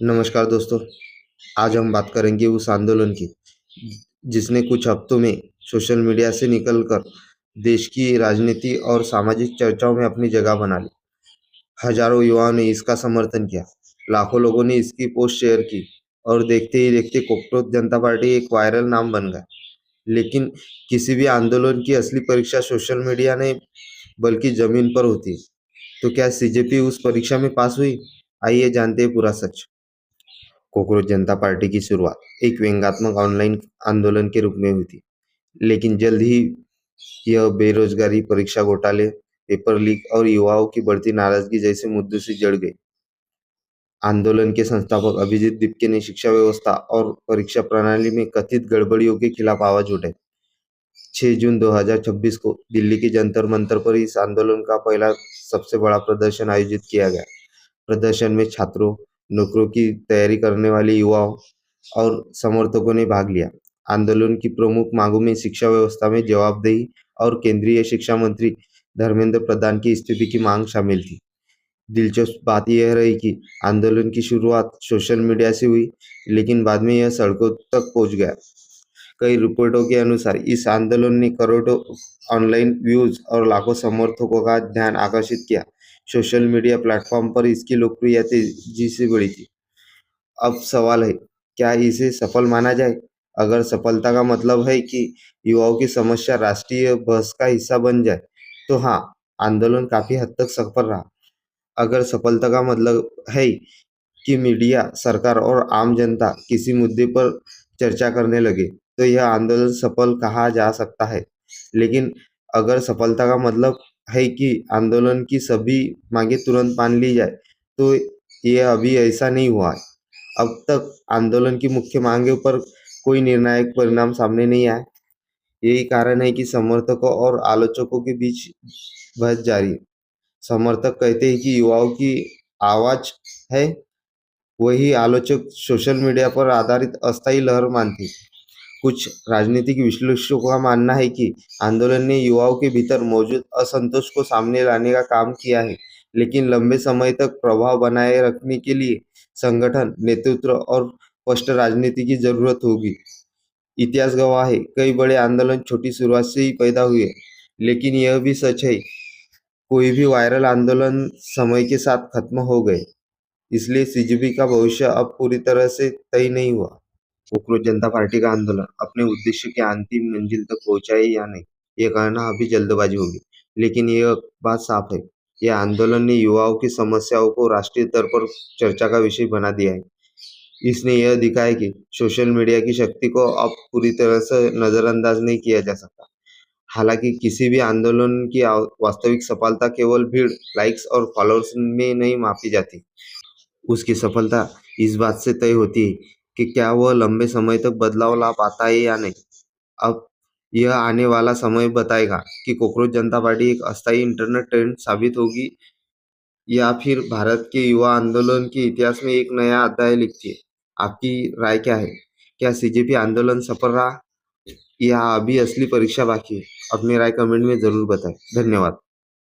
नमस्कार दोस्तों। आज हम बात करेंगे उस आंदोलन की जिसने कुछ हफ्तों में सोशल मीडिया से निकलकर देश की राजनीति और सामाजिक चर्चाओं में अपनी जगह बना ली। हजारों युवाओं ने इसका समर्थन किया, लाखों लोगों ने इसकी पोस्ट शेयर की और देखते ही देखते कोकरोच जनता पार्टी एक वायरल नाम बन गया। लेकिन किसी भी आंदोलन की असली परीक्षा सोशल मीडिया नहीं बल्कि जमीन पर होती है। तो क्या सीजेपी उस परीक्षा में पास हुई? आइए जानते हैं पूरा सच। कोकरोच जनता पार्टी की शुरुआत एक व्यंग्यात्मक ऑनलाइन आंदोलन के रूप में हुई थी, लेकिन जल्द ही यह बेरोजगारी, परीक्षा घोटाले, पेपर लीक और युवाओं की बढ़ती नाराजगी जैसे मुद्दों से जड़ गई। आंदोलन के संस्थापक अभिजीत दीपके ने शिक्षा व्यवस्था और परीक्षा प्रणाली में कथित गड़बड़ियों के खिलाफ आवाज उठाई। 6 जून 2026 को दिल्ली के जंतर मंतर पर इस आंदोलन का पहला सबसे बड़ा प्रदर्शन आयोजित किया गया। प्रदर्शन में छात्रों, नौकरियों की तैयारी करने वाले युवाओं और समर्थकों ने भाग लिया। आंदोलन की प्रमुख मांगों में शिक्षा व्यवस्था में जवाबदेही और केंद्रीय शिक्षा मंत्री धर्मेंद्र प्रधान की इस्तीफे की मांग शामिल थी। दिलचस्प बात यह रही कि आंदोलन की शुरुआत सोशल मीडिया से हुई, लेकिन बाद में यह सड़कों तक पहुंच गया। कई रिपोर्टों के अनुसार इस आंदोलन ने करोड़ों ऑनलाइन व्यूज और लाखों समर्थकों का ध्यान आकर्षित किया। सोशल मीडिया प्लेटफॉर्म पर इसकी लोकप्रियता तेजी से बढ़ी थी। अब सवाल है, क्या इसे सफल माना जाए? अगर सफलता का मतलब है कि युवाओं की समस्या राष्ट्रीय बहस का हिस्सा बन जाए, तो हाँ, आंदोलन काफी हद तक सफल रहा। अगर सफलता का मतलब है कि मीडिया, सरकार और आम जनता किसी मुद्दे पर चर्चा करने लगे, तो यह आंदोलन सफल कहा जा सकता है। लेकिन अगर सफलता का मतलब है कि आंदोलन की सभी मांगे तुरंत मान ली जाए, तो यह अभी ऐसा नहीं हुआ है। अब तक आंदोलन की मुख्य मांगों पर कोई निर्णायक परिणाम सामने नहीं आया। यही कारण है कि समर्थकों और आलोचकों के बीच बहस जारी है। समर्थक कहते हैं कि युवाओं की आवाज है, वही आलोचक सोशल मीडिया पर आधारित अस्थायी लहर मानते हैं। कुछ राजनीतिक विश्लेषकों का मानना है कि आंदोलन ने युवाओं के भीतर मौजूद असंतोष को सामने लाने का काम किया है, लेकिन लंबे समय तक प्रभाव बनाए रखने के लिए संगठन, नेतृत्व और स्पष्ट राजनीति की जरूरत होगी। इतिहास गवाह है, कई बड़े आंदोलन छोटी शुरुआत से ही पैदा हुए, लेकिन यह भी सच है, कोई भी वायरल आंदोलन समय के साथ खत्म हो गए। इसलिए सीजेपी का भविष्य अब पूरी तरह से तय नहीं हुआ। कोकरोच जनता पार्टी का आंदोलन अपने उद्देश्य के अंतिम मंजिल तक पहुंचा है या नहीं, ये कहना अभी जल्दबाजी होगी। लेकिन यह बात साफ है, यह आंदोलन ने युवाओं की समस्याओं को राष्ट्रीय स्तर पर चर्चा का विषय बना दिया है। इसने यह दिखाया कि सोशल मीडिया की शक्ति को अब पूरी तरह से नजरअंदाज नहीं किया जा सकता। हालांकि किसी भी आंदोलन की वास्तविक सफलता केवल भीड़, लाइक्स और फॉलोअर्स में नहीं मापी जाती। उसकी सफलता इस बात से तय होती है कि क्या वह लंबे समय तक बदलाव ला पाता है या नहीं। अब यह आने वाला समय बताएगा कि कोकरोच जनता पार्टी एक अस्थायी इंटरनेट ट्रेंड साबित होगी या फिर भारत के युवा आंदोलन के इतिहास में एक नया अध्याय लिखती है। आपकी राय क्या है? क्या सीजेपी आंदोलन सफल रहा या अभी असली परीक्षा बाकी है? अपनी राय कमेंट में जरूर बताएं। धन्यवाद।